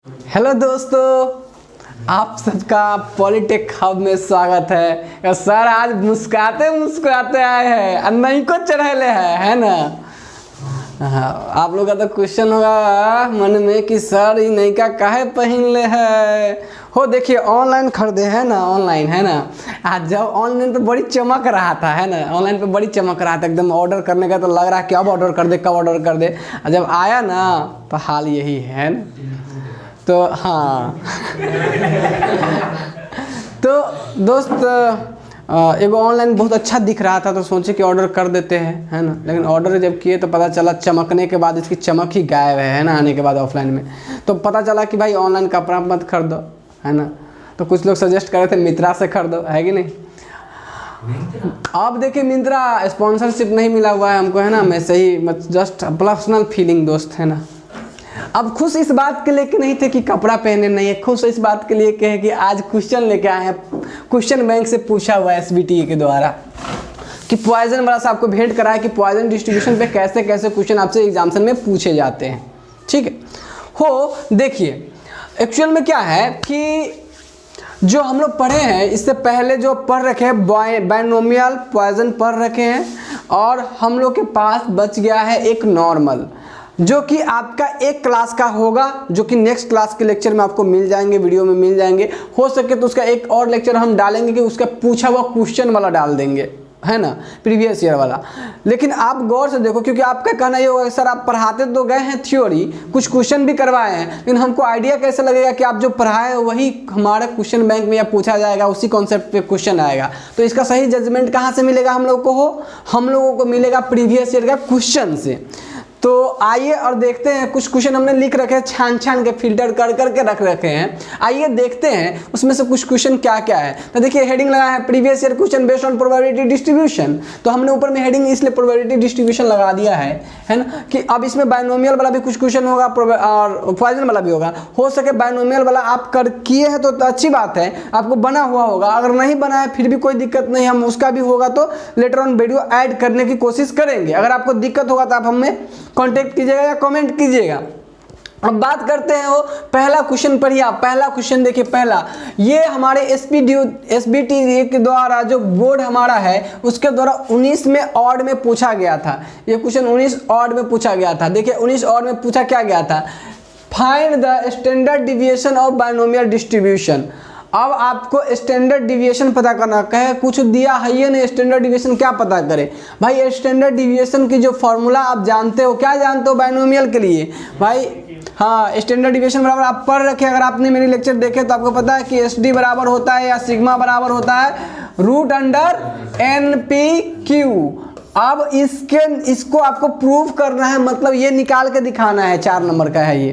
Hello दोस्तों, आप सबका पॉलिटेक हब में स्वागत है। सर आज मुस्कुराते मुस्कुराते आए हैं और नहीं को चढ़ेले है ना। हाँ, आप लोग का तो क्वेश्चन होगा मन में कि सर ये नहीं का काहे पहन ले है हो। देखिए ऑनलाइन खरीदे है ना, ऑनलाइन है ना। आज जब ऑनलाइन पे बड़ी चमक रहा था है ना, ऑनलाइन पे बड़ी चमक रहा था एकदम। ऑर्डर करने का तो लग रहा है कि अब ऑर्डर कर दे, कब ऑर्डर कर दे। और जब आया ना तो हाल यही है ना। तो हाँ तो दोस्त एगो ऑनलाइन बहुत अच्छा दिख रहा था तो सोचे कि ऑर्डर कर देते हैं है ना। लेकिन ऑर्डर जब किए तो पता चला चमकने के बाद इसकी चमक ही गायब है ना। आने के बाद ऑफलाइन में तो पता चला कि भाई ऑनलाइन कपड़ा मत खरीदो है ना। तो कुछ लोग सजेस्ट कर रहे थे मिंत्रा से खरीदो, है कि नहीं। अब देखिए मिंत्रा स्पॉन्सरशिप नहीं मिला हुआ है हमको है ना। मैं सही जस्ट पर्सनल फीलिंग दोस्त है ना। अब खुश इस बात के लिए कि नहीं थे कि कपड़ा पहने नहीं है, खुश इस बात के लिए कहे कि आज क्वेश्चन लेके आए हैं। क्वेश्चन बैंक से पूछा हुआ है एसबीटी के द्वारा कि पॉइजन वाला से आपको भेंट कराया कि पॉइजन डिस्ट्रीब्यूशन पे कैसे कैसे क्वेश्चन आपसे एग्जामिनेशन में पूछे जाते हैं। ठीक है हो, देखिए एक्चुअल में क्या है कि जो हम लोग पढ़े हैं इससे पहले जो पढ़ रखे हैं बायनोमियल पॉइजन पढ़ रखे हैं और हम लोग के पास बच गया है एक नॉर्मल जो कि आपका एक क्लास का होगा, जो कि नेक्स्ट क्लास के लेक्चर में आपको मिल जाएंगे, वीडियो में मिल जाएंगे। हो सके तो उसका एक और लेक्चर हम डालेंगे कि उसका पूछा हुआ क्वेश्चन वाला डाल देंगे है ना, प्रीवियस ईयर वाला। लेकिन आप गौर से देखो क्योंकि आपका कहना ये होगा सर आप पढ़ाते तो गए हैं थ्योरी, कुछ क्वेश्चन भी करवाए हैं, लेकिन हमको आइडिया कैसे लगेगा कि आप जो पढ़ाए वही हमारे क्वेश्चन बैंक में या पूछा जाएगा, उसी कॉन्सेप्ट पे क्वेश्चन आएगा। तो इसका सही जजमेंट कहाँ से मिलेगा हम लोग को हो, हम लोगों को मिलेगा प्रीवियस ईयर का क्वेश्चन से। तो आइए और देखते हैं, कुछ क्वेश्चन हमने लिख रखे हैं, छान छान के फिल्टर कर करके रख रखे हैं। आइए देखते हैं उसमें से कुछ क्वेश्चन क्या क्या है। तो देखिए हेडिंग लगा है previous year question based on probability distribution. तो हमने ऊपर में हेडिंग इसलिए प्रोबेबिलिटी डिस्ट्रीब्यूशन लगा दिया है ना, कि अब इसमें बायनोमियल वाला भी कुछ क्वेश्चन होगा और पॉइजन वाला भी होगा। हो सके बायनोमियल वाला आप कर किए हैं तो अच्छी बात है, आपको बना हुआ होगा। अगर नहीं बना है फिर भी कोई दिक्कत नहीं, हम उसका भी होगा तो लेटर ऑन वीडियो ऐड करने की कोशिश करेंगे। अगर आपको दिक्कत होगा तो आप हमें कांटेक्ट कीजिएगा या कमेंट कीजिएगा। अब बात करते हैं वो पहला क्वेश्चन पढ़िए आप। पहला क्वेश्चन देखिए, पहला ये हमारे एसबीटी के द्वारा जो बोर्ड हमारा है उसके द्वारा 19 में ऑड में पूछा गया था। ये क्वेश्चन 19 ऑड में पूछा गया था। देखिए 19 ऑड में पूछा क्या गया था, find the standard deviation of binomial distribution. अब आपको स्टैंडर्ड डिविएशन पता करना कहे, कुछ दिया है ये नहीं, स्टैंडर्ड डिविएशन क्या पता करे भाई। स्टैंडर्ड डिविएशन की जो फॉर्मूला आप जानते हो, क्या जानते हो बायनोमियल के लिए भाई। हाँ, स्टैंडर्ड डिविएशन बराबर आप पढ़ रखे। अगर आपने मेरे लेक्चर देखे तो आपको पता है कि एस डी बराबर होता है या सिग्मा बराबर होता है root under n p q. अब इसको आपको प्रूव करना है, मतलब ये निकाल के दिखाना है। 4 नंबर का है ये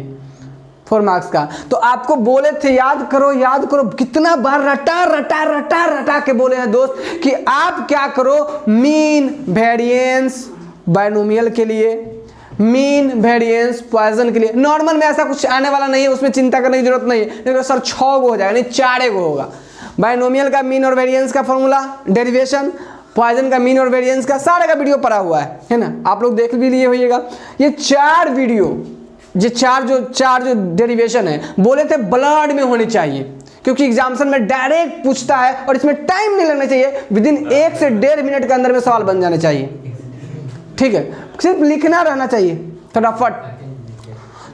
4 मार्क्स का। तो आपको बोले थे याद करो, कितना बार रटा के बोले हैं दोस्त कि आप क्या करो, मीन वेरिएंस बायनोमियल के लिए, मीन वेरिएंस पॉइजन के लिए। नॉर्मल में ऐसा कुछ आने वाला नहीं है, उसमें चिंता करने की जरूरत नहीं है। लेकिन सर 6 गो हो जाएगा, नहीं 4 गो होगा। बायनोमियल का मीन और वेरिएंस का फॉर्मूला, डेरिवेशन, पॉइजन का मीन और वेरिएंस का सारे का वीडियो पड़ा हुआ है ना। आप लोग देख भी लिए होइएगा। ये 4 वीडियो, ये चार जो डेरिवेशन है बोले थे ब्लड में होनी चाहिए, क्योंकि एग्जामिनेशन में डायरेक्ट पूछता है और इसमें टाइम नहीं लगना चाहिए। विदिन 1 से 1.5 मिनट के अंदर में सवाल बन जाने चाहिए। ठीक है, सिर्फ लिखना रहना चाहिए फटाफट।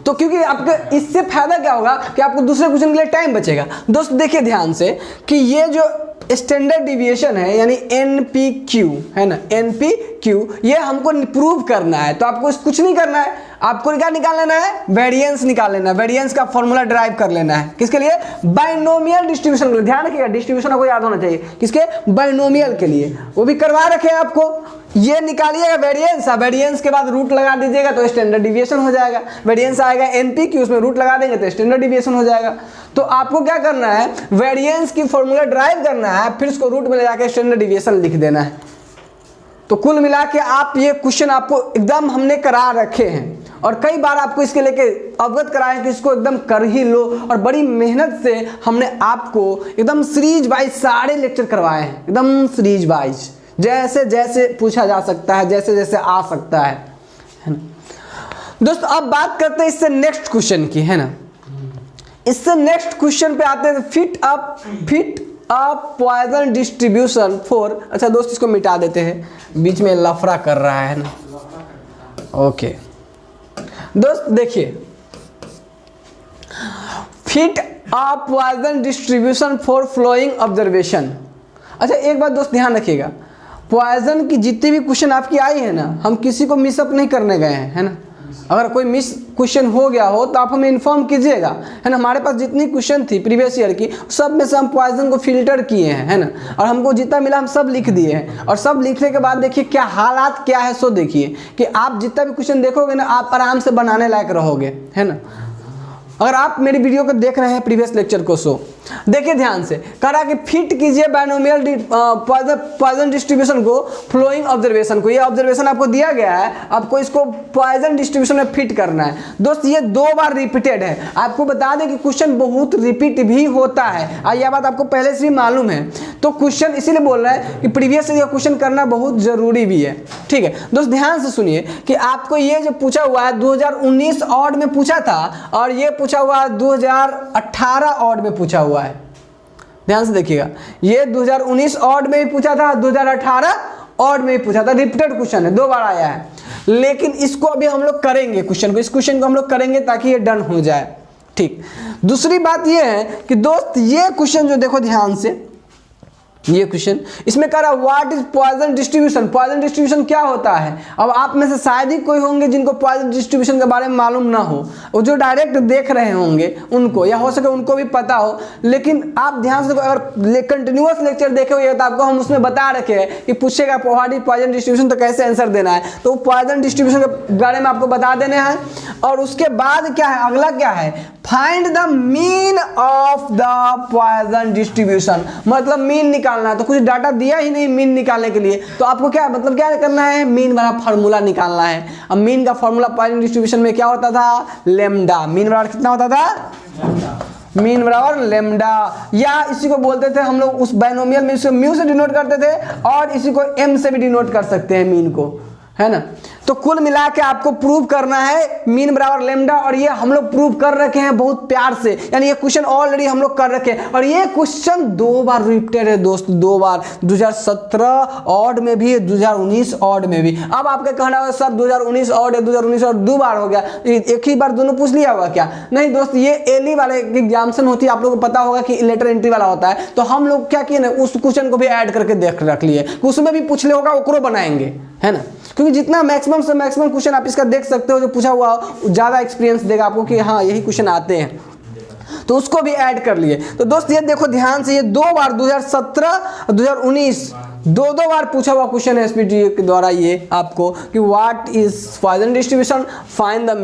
तो क्योंकि आपके इससे फायदा क्या होगा कि आपको दूसरे क्वेश्चन के लिए टाइम बचेगा। दोस्त देखिए ध्यान से कि ये जो स्टैंडर्ड डिविएशन है यानी NPQ है ना, NPQ ये हमको प्रूव करना है। तो आपको कुछ नहीं करना है, आपको क्या निकाल लेना है, वेरिएंस निकाल लेना है। वेरिएंस का फॉर्मूला ड्राइव कर लेना है, किसके लिए, बायनोमियल डिस्ट्रीब्यूशन के लिए। ध्यान रखिएगा डिस्ट्रीब्यूशन आपको याद होना चाहिए, किसके, बायनोमियल के लिए। वो भी करवा रखे हैं आपको। ये निकालिएगा वेरिएंस, वेरिएंस के बाद रूट लगा दीजिएगा तो स्टैंडर्ड डिविएशन हो जाएगा। वेरिएंस आएगा NPQ, उसमें रूट लगा देंगे तो स्टैंडर्ड डिविएशन हो जाएगा। तो आपको क्या करना है, वेरिएंस की फॉर्मूला ड्राइव करना है, फिर उसको रूट में ले जाकर स्टैंडर्ड डिविएशन लिख देना है। तो कुल मिला के आप ये क्वेश्चन आपको एकदम हमने करा रखे हैं और कई बार आपको इसके लेके अवगत कराएं कि इसको एकदम कर ही लो। और बड़ी मेहनत से हमने आपको एकदम सीरीज वाइज सारे लेक्चर करवाए हैं, एकदम सीरीज वाइज, जैसे जैसे पूछा जा सकता है, जैसे जैसे आ सकता है ना। दोस्तों अब बात करते हैं इससे नेक्स्ट क्वेश्चन की, है ना। इससे नेक्स्ट क्वेश्चन पे आते हैं, fit up Poisson distribution for, अच्छा दोस्त इसको मिटा देते हैं, बीच में लफड़ा कर रहा है ना। ओके दोस्त देखिए, fit up Poisson distribution for following observation. अच्छा एक बात दोस्त ध्यान रखिएगा, पॉइजन की जितनी भी क्वेश्चन आपकी आई है ना, हम किसी को मिसअप नहीं करने गए हैं, है ना। अगर कोई मिस क्वेश्चन हो गया हो तो आप हमें इन्फॉर्म कीजिएगा, है ना। हमारे पास जितनी क्वेश्चन थी प्रीवियस ईयर की, सब में से हम पॉइजन को फिल्टर किए हैं, है ना, और हमको जितना मिला हम सब लिख दिए हैं। और सब लिखने के बाद देखिए क्या हालात क्या है, सो देखिए कि आप जितना भी क्वेश्चन देखोगे ना, आप आराम से बनाने लायक रहोगे, है ना। अगर आप मेरी वीडियो को देख रहे हैं प्रीवियस लेक्चर को, सो देखिए ध्यान से, कह रहा कि फिट कीजिए बाइनोमियल पॉइजन डिस्ट्रीब्यूशन को फ्लोइंग ऑब्जर्वेशन को। ये ऑब्जर्वेशन आपको दिया गया है, आपको इसको पॉइजन डिस्ट्रीब्यूशन में फिट करना है। दोस्त ये 2 बार रिपीटेड है, आपको बता दें कि क्वेश्चन बहुत रिपीट भी होता है, और यह बात आपको पहले से ही मालूम है। तो क्वेश्चन इसीलिए बोल रहा है कि प्रीवियस ईयर क्वेश्चन करना बहुत जरूरी भी है, ठीक है। दोस्त ध्यान से सुनिए कि आपको ये जो पूछा हुआ है 2019 ऑड में पूछा था, और ये पूछा हुआ है 2018 ऑड में पूछा हुआ है। ध्यान से देखिएगा, ये 2019 ऑड में भी पूछा था, 2018 ऑड में भी पूछा था। रिपीटेड क्वेश्चन है, 2 बार आया है। लेकिन इसको अभी हम लोग करेंगे, इस क्वेश्चन को हम लोग करेंगे ताकि ये डन हो जाए, ठीक। दूसरी बात ये है कि दोस्त ये क्वेश्चन जो देखो ध्यान से, ये क्वेश्चन इसमें कह रहा है what is Poisson distribution. Poisson distribution क्या होता है? अब आप में से शायद ही कोई होंगे जिनको पॉइजन डिस्ट्रीब्यूशन के बारे में मालूम ना हो, वो जो डायरेक्ट देख रहे होंगे उनको, या हो सके उनको भी पता हो। लेकिन आप ध्यान से अगर कंटिन्यूअस लेक्चर देखे हुए तो आपको हम उसमें बता रखे हैं कि पूछेगा व्हाट इज पॉइजन डिस्ट्रीब्यूशन, तो कैसे आंसर देना है। तो पॉइजन डिस्ट्रीब्यूशन के बारे में आपको बता देने हैं। और उसके बाद क्या है, अगला क्या है, find the mean of the Poisson distribution, मतलब मीन निकालना है। तो कुछ डाटा दिया ही नहीं मीन निकालने के लिए, तो आपको क्या मतलब क्या करना है, मीन वाला फार्मूला निकालना है। अब मीन का फार्मूला पॉइजन डिस्ट्रीब्यूशन में क्या होता था, लेमडा। मीन बराबर कितना होता था, मीन बराबर लेमडा, या इसी को बोलते थे हम लोग उस बाइनोमियल में, इसको म्यू से डिनोट करते थे, और इसी को एम से भी डिनोट कर सकते हैं मीन को, है ना। तो कुल मिला के आपको प्रूव करना है मीन बराबर लेमडा, और ये हम लोग प्रूव कर रखे हैं बहुत प्यार से, यानी ये क्वेश्चन ऑलरेडी हम लोग कर रखे हैं। और ये क्वेश्चन 2 बार रिपीटेड है दोस्त, 2 बार, 2017 ऑड में भी, 2019 ऑड में भी। अब आपका कहना है सर 2019 ऑड है, 2019 ऑड 2 बार हो गया, एक ही बार दोनों पूछ लिया होगा क्या? नहीं दोस्त, ये एली वाले एग्जामिनेशन होती है, आप लोगों को पता होगा कि लेटर एंट्री वाला होता है। तो हम लोग क्या किए ना, उस क्वेश्चन को भी ऐड करके देख रख लिए, उसमें भी पूछ ले होगा, ओकरो बनाएंगे, है ना। क्योंकि जितना मैक्सिमम से मैक्सिमम क्वेश्चन आप इसका देख सकते हो जो पूछा हुआ ज़्यादा एक्सपीरियंस देगा आपको कि हाँ यही क्वेश्चन आते हैं, तो उसको भी ऐड कर लिए। तो दोस्त ये देखो ध्यान से, ये 2 बार 2017 2019 2 बार पूछा हुआ क्वेश्चन है एसपीटी के द्वारा ये आपको कि what is Poisson distribution, find the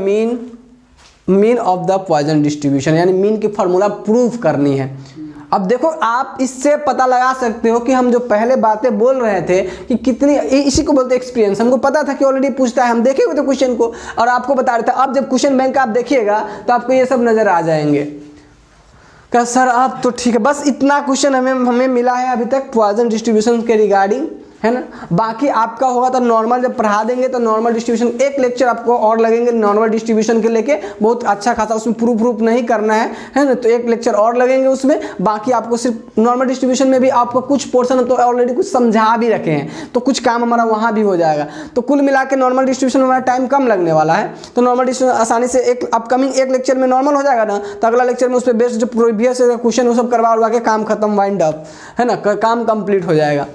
mean of the Poisson distribution, यानी मीन की फार्मूला प्रूव करनी है। अब देखो आप इससे पता लगा सकते हो कि हम जो पहले बातें बोल रहे थे कि कितनी, इसी को बोलते एक्सपीरियंस। हमको पता था कि ऑलरेडी पूछता है, हम देखे हुए थे क्वेश्चन को और आपको बता रहे थे। अब जब क्वेश्चन बैंक आप देखिएगा तो आपको ये सब नजर आ जाएंगे। क्या सर आप तो ठीक है, बस इतना क्वेश्चन हमें मिला है अभी तक पॉइजन डिस्ट्रीब्यूशन के रिगार्डिंग, है ना। बाकी आपका होगा तो नॉर्मल जब पढ़ा देंगे तो नॉर्मल डिस्ट्रीब्यूशन एक लेक्चर आपको और लगेंगे नॉर्मल डिस्ट्रीब्यूशन के लेके, बहुत अच्छा खासा, उसमें प्रूफ नहीं करना है ना। तो एक लेक्चर और लगेंगे उसमें। बाकी आपको सिर्फ नॉर्मल डिस्ट्रीब्यूशन में भी आपको कुछ पोर्शन तो ऑलरेडी कुछ समझा भी रखे हैं, तो कुछ काम हमारा वहाँ भी हो जाएगा। तो कुल मिला के नॉर्मल डिस्ट्रीब्यूशन में हमारा टाइम कम लगने वाला है। तो नॉर्मल डिस्ट्रीब्यूशन आसानी से एक अपकमिंग एक लेक्चर में नॉर्मल हो जाएगा ना, तो अगला लेक्चर में उस पर बेस्ड जो प्रीवियस क्वेश्चन वो सब करवा के काम खत्म, वाइंड अप, है ना, काम कंप्लीट हो जाएगा।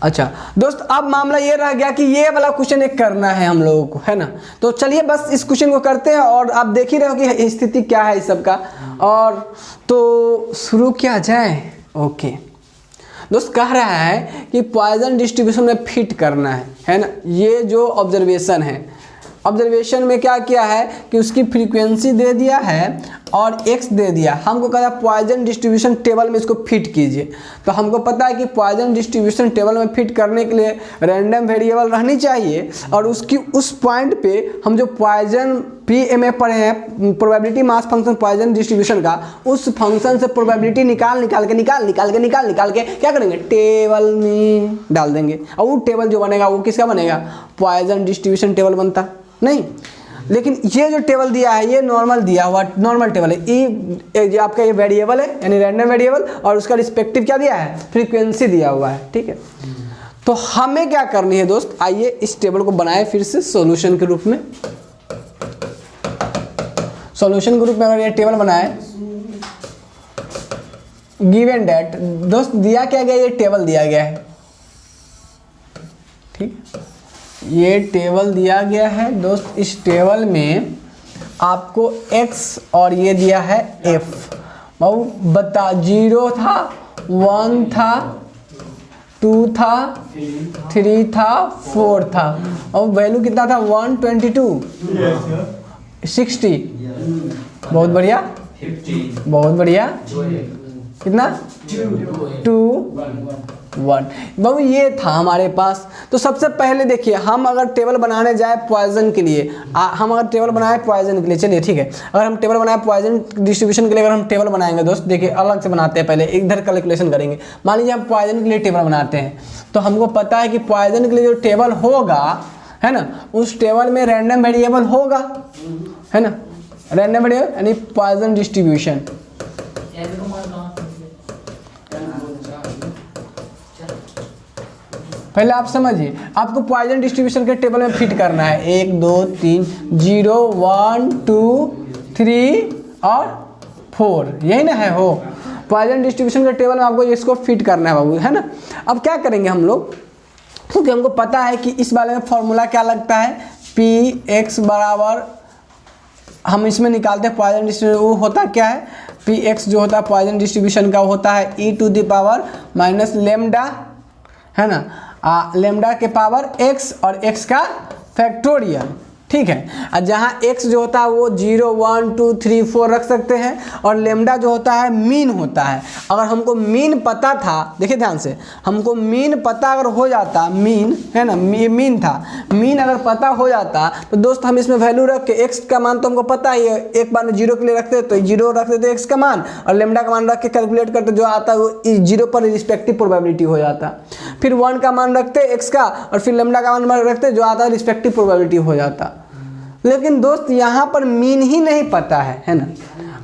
अच्छा दोस्त, अब मामला ये रह गया कि ये वाला क्वेश्चन एक करना है हम लोगों को, है ना। तो चलिए बस इस क्वेश्चन को करते हैं, और आप देख ही रहे हो कि स्थिति क्या है इस सब का। और तो शुरू किया जाए। ओके दोस्त, कह रहा है कि पॉइजन डिस्ट्रीब्यूशन में फिट करना है ना। ये जो ऑब्जर्वेशन है, ऑब्जर्वेशन में क्या किया है कि उसकी फ्रीक्वेंसी दे दिया है और एक्स दे दिया। हमको कहा पॉइजन डिस्ट्रीब्यूशन टेबल में इसको फिट कीजिए। तो हमको पता है कि पॉइजन डिस्ट्रीब्यूशन टेबल में फिट करने के लिए रैंडम वेरिएबल रहनी चाहिए, और उसकी उस पॉइंट पे हम जो पॉइजन पीएमए पढ़े हैं, probability mass function Poisson distribution का, उस फंक्शन से प्रोबेबिलिटी निकाल के क्या करेंगे, टेबल में डाल देंगे। और वो टेबल जो बनेगा वो किसका बनेगा, पॉइजन डिस्ट्रीब्यूशन टेबल बनता नहीं। लेकिन ये जो टेबल दिया है ये नॉर्मल दिया हुआ नॉर्मल टेबल है। ये आपका ये वेरिएबल है यानी रैंडम वेरिएबल, और उसका रिस्पेक्टिव क्या दिया है, फ्रीक्वेंसी दिया हुआ है, ठीक है। तो हमें क्या करनी है दोस्त, आइए इस टेबल को बनाए फिर से सॉल्यूशन के रूप में। सॉल्यूशन के रूप में अगर ये टेबल बनाए गिवन डेट, दोस्त दिया क्या गया, ये टेबल दिया गया है, ठीक, ये टेबल दिया गया है दोस्त। इस टेबल में आपको x और ये दिया है f, वो बता 0 था, 1 था, 2 था, 3 था, 4 था, और वैल्यू कितना था 122, 60, बहुत बढ़िया, बहुत बढ़िया, कितना 2 1 बाबू ये था हमारे पास। तो सबसे पहले देखिए हम अगर टेबल बनाने जाए पॉइजन के लिए, हम अगर टेबल बनाए पॉइजन के लिए, चलिए ठीक है, अगर हम टेबल बनाए पॉइजन डिस्ट्रीब्यूशन के लिए, अगर हम टेबल बनाएंगे दोस्त, देखिए अलग से बनाते हैं, पहले इधर कैलकुलेशन करेंगे। मान लीजिए हम पॉइजन के लिए टेबल बनाते हैं, तो हमको पता है कि पॉइजन के लिए जो टेबल होगा, है ना, उस टेबल में रैंडम वेरिएबल होगा, है ना, रैंडम वेरिएबल यानी पॉइजन डिस्ट्रीब्यूशन। पहले आप समझिए, आपको पॉइजन डिस्ट्रीब्यूशन के टेबल में फिट करना है 1 2 3 0 1 2 3 और 4, यही ना है हो पॉइजन डिस्ट्रीब्यूशन के टेबल में आपको इसको फिट करना है बाबू, है ना। अब क्या करेंगे हम लोग, क्योंकि हमको पता है कि इस वाले में फॉर्मूला क्या लगता है, पी एक्स बराबर, हम इसमें निकालते हैं पॉइजन डिस्ट्रीब्यूशन, वो होता क्या है, पी एक्स जो होता है पॉइजन डिस्ट्रीब्यूशन का होता है e⁻ लेमडा, है ना, लेमडा के पावर x और x का फैक्टोरियल, ठीक है। और जहाँ x जो होता है वो 0 1 2 3 4 रख सकते हैं, और लेमडा जो होता है मीन होता है। अगर हमको मीन पता था, देखिए ध्यान से, हमको मीन पता अगर हो जाता, मीन है ना, ये मीन था, मीन अगर पता हो जाता तो दोस्त हम इसमें वैल्यू रख के x का मान तो हमको पता ही है, एक बार 0 के लिए रखते तो 0 रख देते x का मान, और लेमडा का मान रख के कैलकुलेट करते, जो आता है वो 0 पर रिस्पेक्टिव प्रोबेबिलिटी हो जाता। फिर 1 का मान रखते x का, और फिर लेमडा का मान रखते, जो आता है रिस्पेक्टिव प्रोबेबिलिटी हो जाता। लेकिन दोस्त यहाँ पर मीन ही नहीं पता है ना,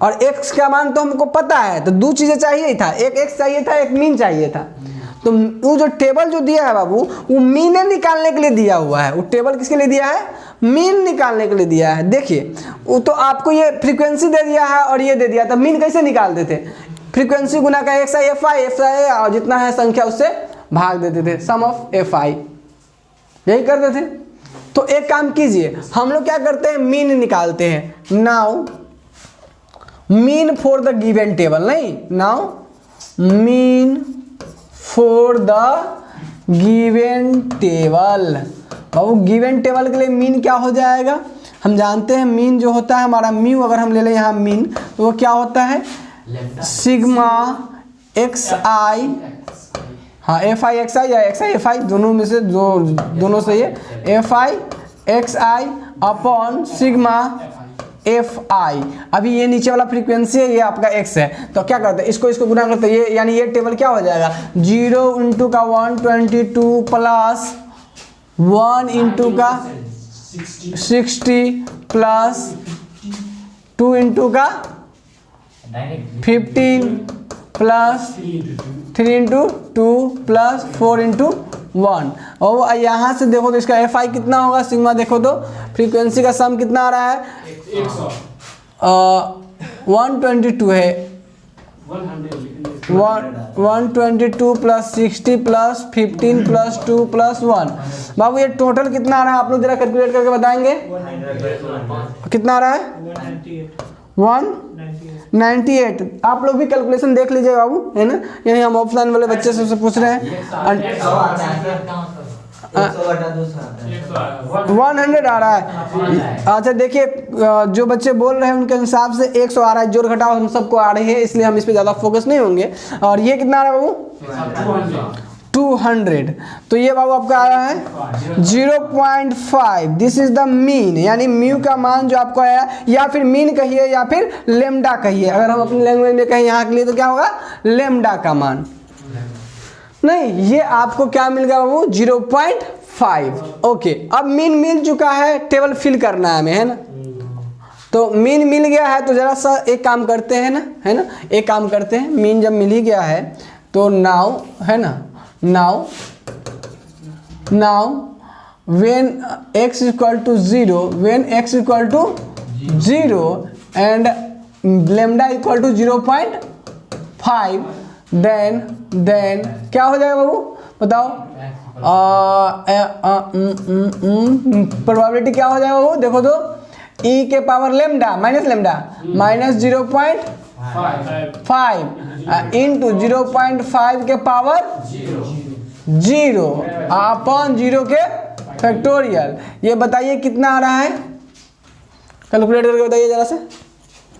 और x का मान तो हमको पता है, तो दो चीज़ें चाहिए था, एक x चाहिए था, एक मीन चाहिए था। तो वो जो टेबल जो दिया है बाबू, वो मीन निकालने के लिए दिया हुआ है। वो टेबल किसके लिए दिया है, मीन निकालने के लिए दिया है। देखिए वो तो आपको ये फ्रीक्वेंसी दे दिया है और ये दे दिया था, मीन कैसे निकालते थे, फ्रीक्वेंसी गुना का xi और जितना है संख्या उससे भाग देते थे, सम ऑफ fi, यही करते थे। तो एक काम कीजिए, हम लोग क्या करते हैं, मीन निकालते हैं। Now mean for the given table, नहीं, now mean for the given table. और गिवन टेबल के लिए मीन क्या हो जाएगा, हम जानते हैं मीन जो होता है हमारा म्यू, अगर हम ले लें यहाँ मीन, तो वो क्या होता है, सिग्मा xi, हाँ fi xi या xi fi, दोनों में से जो दोनों सही है, fi xi upon sigma fi। अभी ये नीचे वाला फ्रीक्वेंसी है, ये आपका x है, तो क्या करते हैं, इसको गुना करते हैं, ये यानी ये टेबल क्या हो जाएगा, 0 इंटू का 122 प्लस 1 इंटू का 60 प्लस 2 इंटू का 15 प्लस 3 इंटू 2 प्लस 4 इंटू 1। और यहाँ से देखो तो इसका fi कितना होगा, सिग्मा देखो तो फ्रीक्वेंसी का सम कितना आ रहा है, 122 है, 122 प्लस 60 प्लस 15 प्लस 2 प्लस 1। बाबू ये टोटल कितना आ रहा है, आप लोग जरा कैलकुलेट करके बताएंगे, कितना आ रहा है, 198। आप लोग भी कैलकुलेशन देख लीजिए बाबू, है ना, यही हम ऑफलाइन वाले बच्चे से पूछ रहे हैं। 100 आ रहा है। अच्छा देखिए, जो बच्चे बोल रहे हैं उनके हिसाब से 100 आ रहा है, जोड़ घटाव हम सबको आ रही है, इसलिए हम इस पे ज़्यादा फोकस नहीं होंगे। और ये कितना आ रहा है बाबू, 200। तो ये बाबू आपका आया है 0.5, दिस इज द मीन, यानी म्यू का मान जो आपको आया, या फिर मीन कहिए या फिर लेमडा कहिए, अगर हम अपनी लैंग्वेज में कहें यहाँ के लिए तो क्या होगा, लेमडा का मान। नहीं, ये आपको क्या मिल गया बाबू, 0.5 5। ओके, अब मीन मिल चुका है, टेबल फिल करना है हमें, है ना। तो मीन मिल गया है तो जरा सा एक काम करते हैं ना, है ना, एक काम करते हैं। मीन जब मिल ही गया है तो नाउ, है ना, now when x equal to 0, when x equal to 0 and lambda equal to 0.5, then क्या हो जाएगा बाबू बताओ? प्रोबेबिलिटी क्या हो जाएगा बाबू? देखो तो e के पावर लेमडा माइनस 0.5 इंटू 0.5 के पावर 0 अपॉन 0 के फैक्टोरियल। ये बताइए कितना आ रहा है? कैलकुलेटर करके बताइए जरा से।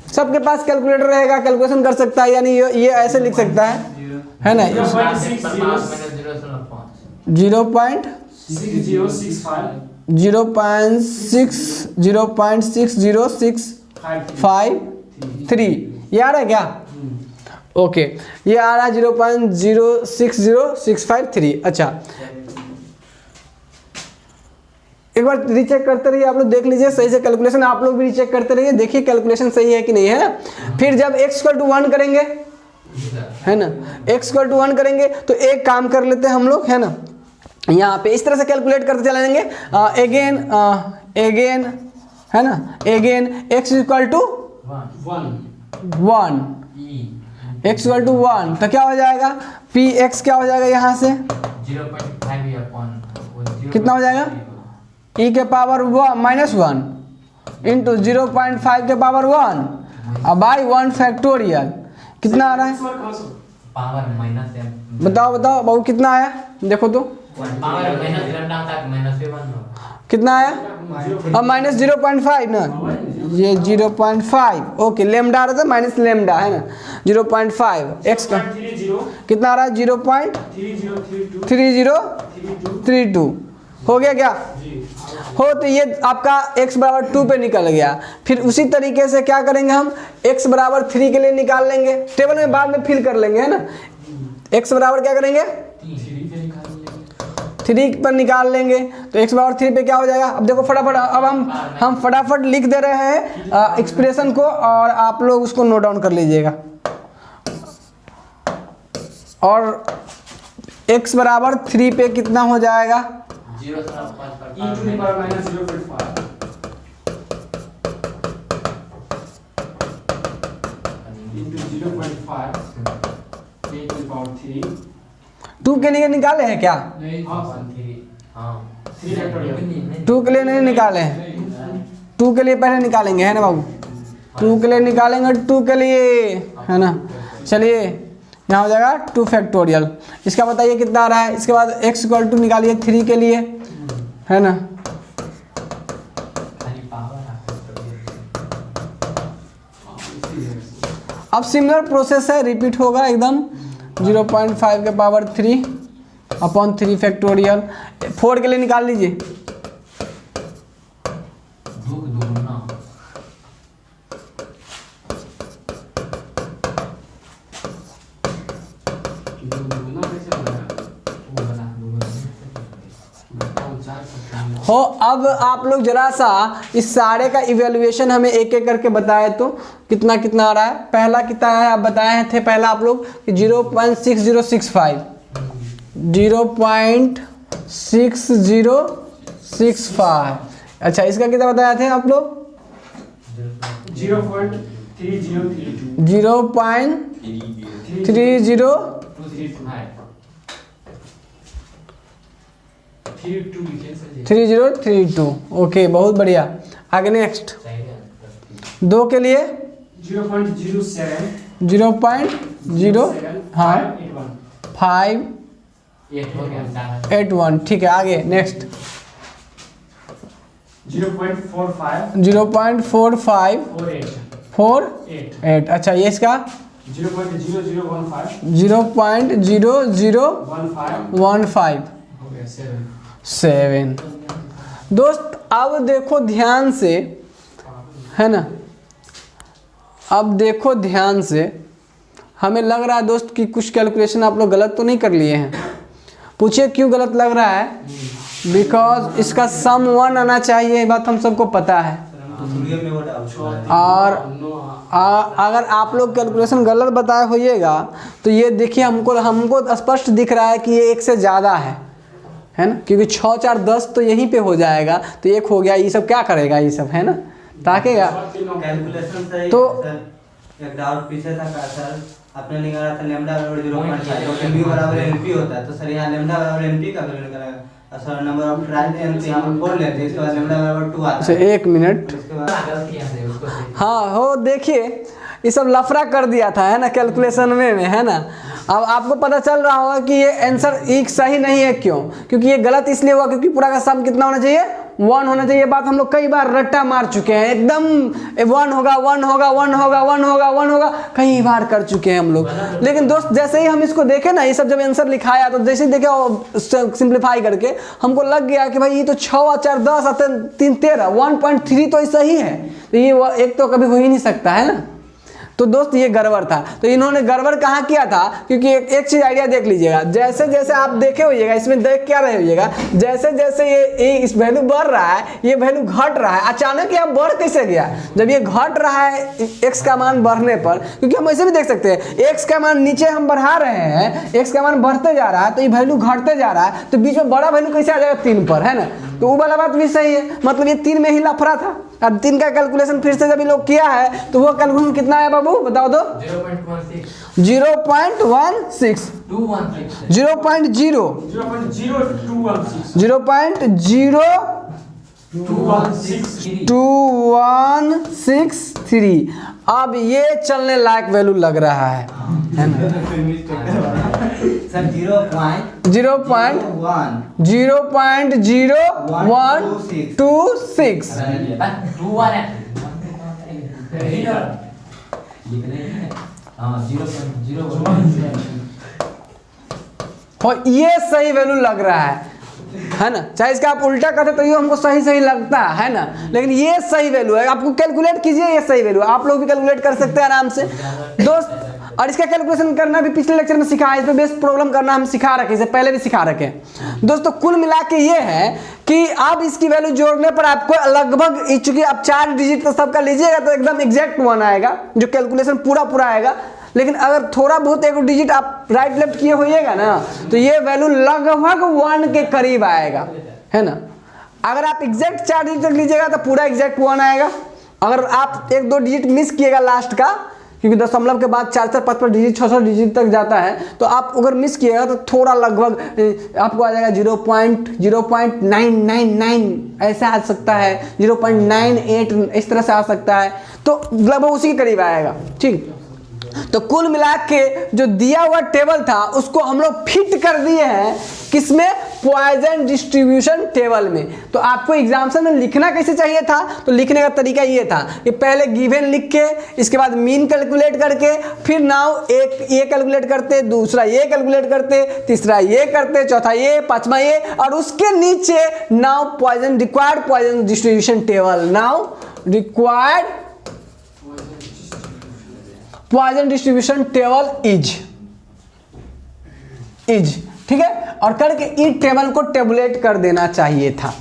सबके पास कैलकुलेटर रहेगा, कैलकुलेशन कर सकता है, यानी ये ऐसे लिख सकता है ना, 0.6065 ये आ रहा है क्या? ओके, ये आ रहा है 0.060653। अच्छा, एक बार रीचेक करते रहिए, आप लोग देख लीजिए सही से कैलकुलेशन, आप लोग भी रीचेक करते रहिए, देखिए कैलकुलेशन सही है कि नहीं, है ना। फिर जब x = 1 करेंगे, है ना, x = 1 करेंगे तो एक काम कर लेते हैं हम लोग, है ना, यहाँ पे इस तरह से कैलकुलेट करते चले जाएंगे। अगेन है ना, अगेन x = 1, x = 1 तो क्या हो जाएगा? px क्या हो जाएगा यहाँ से? 0.5 कितना हो जाएगा? e के पावर -1 इंटू 0.5 के पावर 1 बाई 1 फैक्टोरियल। कितना आ रहा है? पावर माइनस, बताओ बाबू कितना आया? देखो तो कितना आया? अब माइनस 0.5 ना, ये 0.5। ओके, लेमडा आ रहा था माइनस लेमडा, है ना, 0.5 x का कितना आ रहा है? 0.3032 हो गया क्या? हो, तो ये आपका x = 2 पे निकल गया। फिर उसी तरीके से क्या करेंगे हम? x = 3 के लिए निकाल लेंगे, टेबल में बाद में फिल कर लेंगे, है ना। x बराबर क्या करेंगे? 3 पर निकाल लेंगे, तो x = 3 पे क्या हो जाएगा? अब देखो फटाफट, अब हम फटाफट लिख दे रहे हैं एक्सप्रेशन को, और आप लोग उसको नोट डाउन कर लीजिएगा। और x = 3 पे कितना हो जाएगा? 0 2 के लिए निकाले हैं क्या? 2 के लिए नहीं निकाले हैं, 2 के लिए पहले निकालेंगे, है ना बाबू। 2 के लिए निकालेंगे, 2 के लिए, है ना। चलिए यहाँ हो जाएगा 2 फैक्टोरियल। इसका बताइए कितना आ रहा है? इसके बाद x = निकालिए 3 के लिए, है ना। अब सिमिलर प्रोसेस है, रिपीट होगा एकदम। 0.5 के पावर 3 अपॉन 3 फैक्टोरियल। 4 के लिए निकाल लीजिए। हो, अब आप लोग जरा सा इस सारे का इवैल्यूएशन हमें एक एक करके बताए तो कितना कितना आ रहा है। पहला कितना है आप बताए थे? पहला आप लोग 0.6065 0.6065। अच्छा, इसका कितना बताए थे आप लोग? 0.3032। ओके, बहुत बढ़िया। आगे नेक्स्ट 2 के लिए 0.0 हाँ 581। ठीक है, आगे नेक्स्ट 0.4548। अच्छा, ये इसका 0.0015 7। दोस्त अब देखो ध्यान से, है ना, अब देखो ध्यान से। हमें लग रहा है दोस्त कि कुछ कैलकुलेशन आप लोग गलत तो नहीं कर लिए हैं। पूछिए क्यों गलत लग रहा है? बिकॉज इसका सम 1 आना चाहिए, ये बात हम सबको पता है। और अगर आप लोग कैलकुलेशन गलत बताए होइएगा तो ये देखिए हमको स्पष्ट दिख रहा है कि ये 1 से ज़्यादा है ना, क्योंकि 6 4 10 तो यहीं पे हो जाएगा, तो 1 हो गया, ये सब क्या करेगा, ये सब है ना ताकेगा। कैलकुलेशन तो एक डाउट पीछे था का सर, आपने निकाला था लैम्डा बराबर 0.5 एमबी बराबर एमपी होता है, तो सर यहाँ लैम्डा बराबर एमपी का वैल्यू निकालेगा, और sir number of trial MP हम बोल लेते हैं, इसके बाद लैम्डा बराबर 2 आता है। 1 मिनट, हाँ हो देखिए ये सब लफड़ा कर दिया था है ना कैलकुलेशन में है ना। अब आपको पता चल रहा होगा कि ये आंसर एक सही नहीं है, क्यों? क्योंकि ये गलत इसलिए हुआ क्योंकि पूरा का सम कितना होना चाहिए, 1 होना चाहिए। बात हम लोग कई बार रट्टा मार चुके हैं, एकदम 1 होगा 1 होगा 1 होगा 1 होगा 1 होगा, कई बार कर चुके हैं हम लोग। लेकिन दोस्त जैसे ही हम इसको देखे ना, ये सब जब आंसर लिखाया तो जैसे ही देखे सिंप्लीफाई करके हमको लग गया कि भाई ये तो 6 और 4 10 और 3 13 1.3 तो सही है, तो ये एक तो कभी हो ही नहीं सकता है ना। तो दोस्त ये गड़बड़ था, तो इन्होंने गड़बड़ कहाँ किया था, क्योंकि एक चीज आइडिया देख लीजिएगा, जैसे जैसे आप देखे होइएगा इसमें देख क्या रहे होइएगा, जैसे जैसे ये इस वैल्यू बढ़ रहा है, ये वैल्यू घट रहा है, अचानक ये बढ़ कैसे गया, जब ये घट रहा है x का मान बढ़ने पर, क्योंकि हम ऐसे भी देख सकते हैं x का मान नीचे हम बढ़ा रहे हैं, x का मान बढ़ते जा रहा है तो ये वैल्यू घटते जा रहा है, तो बीच में बड़ा वैल्यू कैसे आ जाएगा 3 पर, है ना। तो वो वाला बात भी सही है, मतलब ये 3 में ही लफड़ा था। अब 3 का कैलकुलेशन फिर से जब ये लोग किया है तो वो कैलकुलेशन कितना है बाबू बताओ तो, 0.16 0.216 अब ये चलने लायक वैल्यू लग रहा है ना। सर 0.0126 और ये सही वैल्यू लग रहा है ना। चाहे इसका आप उल्टा करते तो ये हमको सही लगता है ना, लेकिन ये सही वैल्यू है। आपको कैलकुलेट कीजिए, ये सही वैल्यू है, आप लोग भी कैलकुलेट कर सकते हैं आराम से दोस्त। और इसका कैलकुलेशन करना भी पिछले लेक्चर में सिखा है, इस पे बेस्ट प्रॉब्लम करना हम सिखा रखे, इसे पहले भी सिखा रखे हैं दोस्तों। कुल मिला के ये है कि अब इसकी वैल्यू जोड़ने पर आपको लगभग, चूंकि आप 4 डिजिट तो सबका लीजिएगा तो एकदम एग्जैक्ट 1 आएगा, जो कैलकुलेशन पूरा आएगा। लेकिन अगर थोड़ा बहुत एक डिजिट आप राइट लेफ्ट किए होइएगा ना, तो ये वैल्यू लगभग 1 के करीब आएगा, है ना। अगर आप एग्जैक्ट 4 डिजिट तक लीजिएगा तो पूरा एग्जैक्ट 1 आएगा। अगर आप 1-2 डिजिट मिस किएगा लास्ट का, क्योंकि दशमलव के बाद 4-4 5-5 डिजिट 6-6 डिजिट तक जाता है, तो आप अगर मिस किएगा तो थोड़ा लगभग आपको आ जाएगा 0.999 ऐसा आ सकता है, 0.98 इस तरह से आ सकता है, तो लगभग उसी के करीब आएगा, ठीक। तो कुल मिला के जो दिया हुआ टेबल था उसको हम लोग फिट कर दिए हैं किसमें, पॉइजन डिस्ट्रीब्यूशन टेबल में। तो आपको एग्जाम्पल में लिखना कैसे चाहिए था, तो लिखने का तरीका ये था कि पहले गिवन लिख के, इसके बाद मीन कैलकुलेट करके, फिर नाउ एक ये कैलकुलेट करते, दूसरा ये कैलकुलेट करते, तीसरा ये करते, चौथा ये, पांचवा ये, और उसके नीचे now required Poisson distribution table, now required Poisson distribution table is, ठीक है। और करके इस टेबल को टेबुलेट कर देना चाहिए था,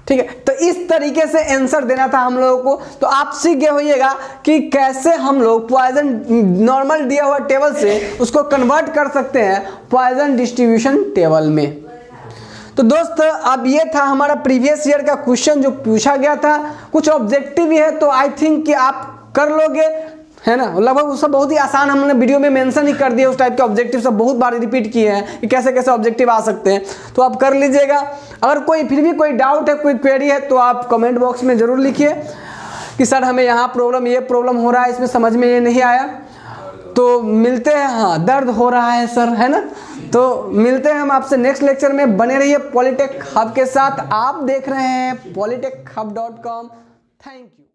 ठीक है। तो इस तरीके से आंसर देना था हम लोगों को। तो आप सीख गए होइएगा कि कैसे हम लोग पॉइजन नॉर्मल दिया हुआ टेबल से उसको कन्वर्ट कर सकते हैं पॉइजन डिस्ट्रीब्यूशन टेबल में। तो दोस्त अब ये था हमारा प्रीवियस ईयर का क्वेश्चन जो पूछा गया था। कुछ ऑब्जेक्टिव भी है, तो आई थिंक कि आप कर लोगे, है ना। लगभग वो सब बहुत ही आसान हमने वीडियो में मेंशन ही कर दिया, उस टाइप के ऑब्जेक्टिव सब बहुत बार रिपीट किए हैं कि कैसे कैसे ऑब्जेक्टिव आ सकते हैं, तो आप कर लीजिएगा। अगर कोई फिर भी कोई डाउट है, कोई क्वेरी है, तो आप कमेंट बॉक्स में ज़रूर लिखिए कि सर हमें यहाँ ये प्रॉब्लम हो रहा है, इसमें समझ में ये नहीं आया। तो मिलते हैं, हाँ दर्द हो रहा है सर, है ना। तो मिलते हैं हम आपसे नेक्स्ट लेक्चर में। बने रहिए पॉलिटेक हब के साथ। आप देख रहे हैं polytechhub.com। Thank you.